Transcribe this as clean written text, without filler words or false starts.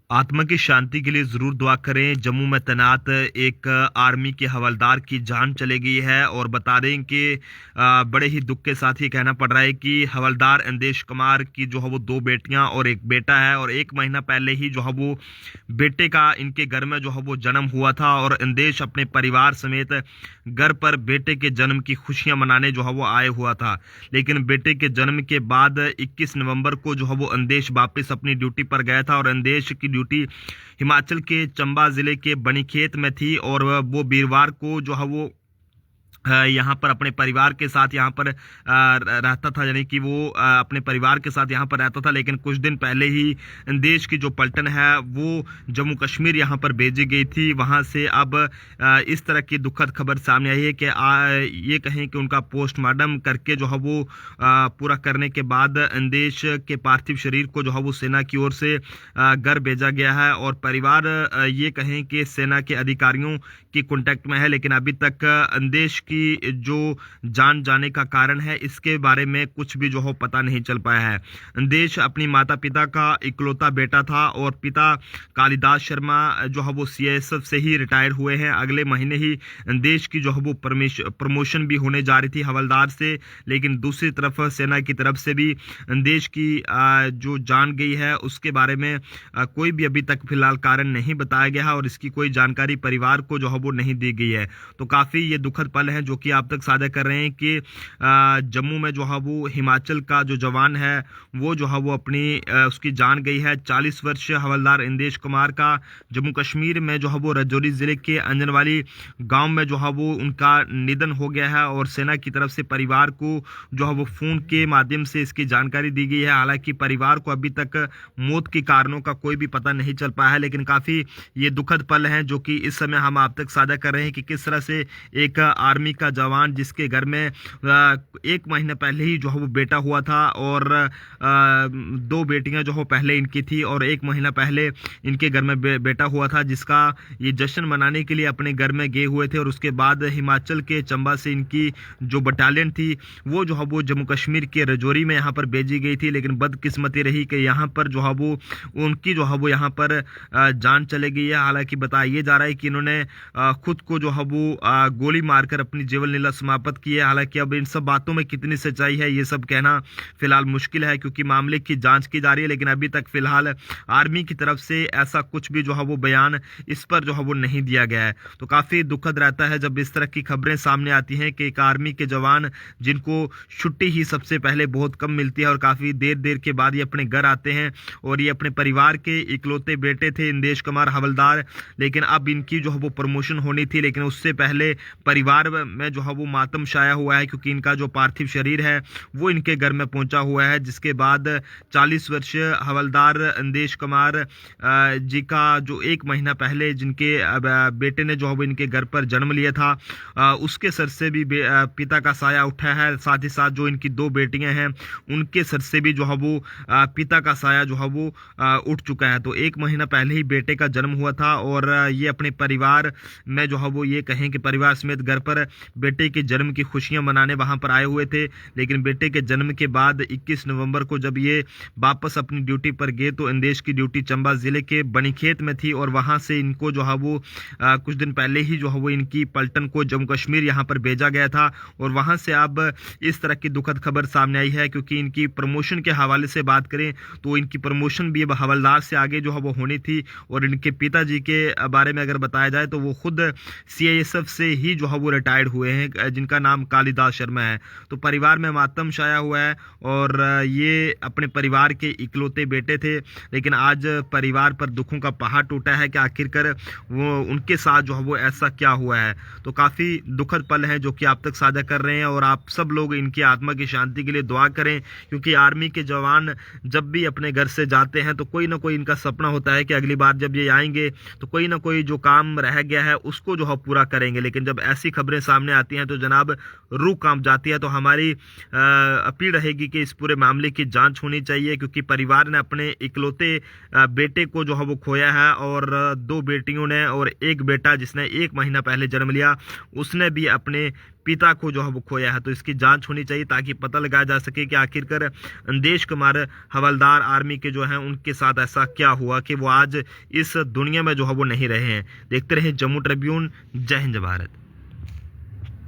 आत्मा की शांति के लिए ज़रूर दुआ करें। जम्मू में तैनात एक आर्मी के हवलदार की जान चली गई है और बता दें कि बड़े ही दुख के साथ ये कहना पड़ रहा है कि हवलदार इंदेश कुमार की जो है वो दो बेटियां और एक बेटा है और एक महीना पहले ही जो है वो बेटे का इनके घर में जो है वो जन्म हुआ था और इंदेश अपने परिवार समेत घर पर बेटे के जन्म की खुशियां मनाने जो है वो आए हुआ था। लेकिन बेटे के जन्म के बाद 21 नवंबर को जो है वो इंदेश वापस अपनी ड्यूटी पर गया था और इंदेश की ड्यूटी हिमाचल के चंबा जिले के बनीखेत में थी और वो वीरवार को जो है वो यहाँ पर अपने परिवार के साथ यहाँ पर रहता था, यानी कि वो अपने परिवार के साथ यहाँ पर रहता था। लेकिन कुछ दिन पहले ही देश की जो पलटन है वो जम्मू कश्मीर यहाँ पर भेजी गई थी। वहाँ से अब इस तरह की दुखद खबर सामने आई है कि ये कहें कि उनका पोस्टमार्टम करके जो है वो पूरा करने के बाद देश के पार्थिव शरीर को जो है वो सेना की ओर से घर भेजा गया है और परिवार ये कहें कि सेना के अधिकारियों की कांटेक्ट में है। लेकिन अभी तक देश की जो जान जाने का कारण है इसके बारे में कुछ भी जो हो पता नहीं चल पाया है। देश अपनी माता पिता का इकलौता बेटा था और पिता कालिदास शर्मा जो है वो सीआईएसएफ से ही रिटायर हुए हैं। अगले महीने ही देश की जो है वो प्रमोशन भी होने जा रही थी हवलदार से। लेकिन दूसरी तरफ सेना की तरफ से भी देश की जो जान गई है उसके बारे में कोई भी अभी तक फिलहाल कारण नहीं बताया गया है और इसकी कोई जानकारी परिवार को जो है वो नहीं दी गई है। तो काफ़ी ये दुखद पल है जो कि आप तक साझा कर रहे हैं कि जम्मू में जो है वो हिमाचल का जो जवान है वो जो है वो अपनी उसकी जान गई है। 40 वर्षीय हवलदार इंदेश कुमार का जम्मू कश्मीर में जो है वो राजौरी जिले के अंजनवाली गांव में जो है वो उनका निधन हो गया है और सेना की तरफ से परिवार को जो है वो फोन के माध्यम से इसकी जानकारी दी गई है। हालांकि परिवार को अभी तक मौत के कारणों का कोई भी पता नहीं चल पाया है। लेकिन काफ़ी ये दुखद पल हैं जो कि इस समय हम आप तक साझा कर रहे हैं कि किस तरह से एक आर्मी का जवान जिसके घर में एक महीने पहले ही जो है वो बेटा हुआ था और दो बेटियां जो हो पहले इनकी थी और एक महीना पहले इनके घर में बेटा हुआ था जिसका ये जश्न मनाने के लिए अपने घर में गए हुए थे। और उसके बाद हिमाचल के चंबा से इनकी जो बटालियन थी वो जो है वो जम्मू कश्मीर के राजौरी में यहाँ पर भेजी गई थी। लेकिन बदकिस्मती रही कि यहाँ पर जो है वो उनकी जो है वो यहाँ पर जान चली गई है। हालांकि बताया ये जा रहा है कि इन्होंने खुद को जो है वो गोली मारकर अपनी जीवन लीला समाप्त की है। हालांकि अब इन सब बातों में कितनी सच्चाई है ये सब कहना फिलहाल मुश्किल है क्योंकि मामले की जांच की जा रही है। लेकिन अभी तक फिलहाल आर्मी की तरफ से ऐसा कुछ भी जो है वो बयान इस पर जो है वो नहीं दिया गया है। तो काफ़ी दुखद रहता है जब इस तरह की खबरें सामने आती हैं कि एक आर्मी के जवान जिनको छुट्टी ही सबसे पहले बहुत कम मिलती है और काफ़ी देर देर के बाद ये अपने घर आते हैं और ये अपने परिवार के इकलौते बेटे थे इंदेश कुमार हवलदार। लेकिन अब इनकी जो है वो प्रमोशन होनी थी लेकिन उससे पहले परिवार में जो है वो मातम छाया हुआ है क्योंकि इनका जो पार्थिव शरीर है वो इनके घर में पहुंचा हुआ है। जिसके बाद 40 वर्षीय हवलदार इंदेश कुमार जी का जो एक महीना पहले जिनके बेटे ने जो है वो इनके घर पर जन्म लिया था उसके सर से भी पिता का साया उठा है। साथ ही साथ जो इनकी दो बेटियां हैं उनके सर से भी जो है वो पिता का साया जो है वो उठ चुका है। तो एक महीना पहले ही बेटे का जन्म हुआ था और ये अपने परिवार में जो है वो ये कहें कि परिवार समेत घर पर बेटे के जन्म की खुशियां मनाने वहां पर आए हुए थे। लेकिन बेटे के जन्म के बाद 21 नवंबर को जब ये वापस अपनी ड्यूटी पर गए तो इंदेश की ड्यूटी चंबा जिले के बनीखेत में थी और वहां से इनको जो है वो कुछ दिन पहले ही जो है वो इनकी पलटन को जम्मू कश्मीर यहाँ पर भेजा गया था। और वहां से अब इस तरह की दुखद खबर सामने आई है क्योंकि इनकी प्रमोशन के हवाले से बात करें तो इनकी प्रमोशन भी अब हवलदार से आगे जो है वो होनी थी। और इनके पिताजी के बारे में अगर बताया जाए तो वो खुद सीआईएसएफ से ही जो है वो रिटायर्ड हुए हैं जिनका नाम कालिदास शर्मा है। तो परिवार में मातम छाया हुआ है और ये अपने परिवार के इकलौते बेटे थे। लेकिन आज परिवार पर दुखों का पहाड़ टूटा है कि आखिरकार वो उनके साथ जो है वो ऐसा क्या हुआ है। तो काफ़ी दुखद पल है जो कि आप तक साझा कर रहे हैं और आप सब लोग इनकी आत्मा की शांति के लिए दुआ करें क्योंकि आर्मी के जवान जब भी अपने घर से जाते हैं तो कोई ना कोई इनका सपना होता है कि अगली बार जब ये आएंगे तो कोई ना कोई जो काम रह गया है उसको जो है पूरा करेंगे। लेकिन जब ऐसी खबरें सामने सामने आती हैं तो जनाब रूह कांप जाती है। तो हमारी अपील रहेगी कि इस पूरे मामले की जांच होनी चाहिए, क्योंकि परिवार ने अपने इकलौते बेटे को जो है वो खोया है, और 2 बेटियों ने और 1 बेटा जिसने 1 महीना पहले जन्म लिया, उसने भी अपने पिता को जो है वो खोया है। तो इसकी जांच होनी चाहिए ताकि पता लगाया जा सके कि आखिरकार अंदेश कुमार हवलदार आर्मी के जो हैं उनके साथ ऐसा क्या हुआ कि वो आज इस दुनिया में जो है वो नहीं रहे हैं। देखते रहे जम्मू ट्रिब्यून। जय हिंद भारत।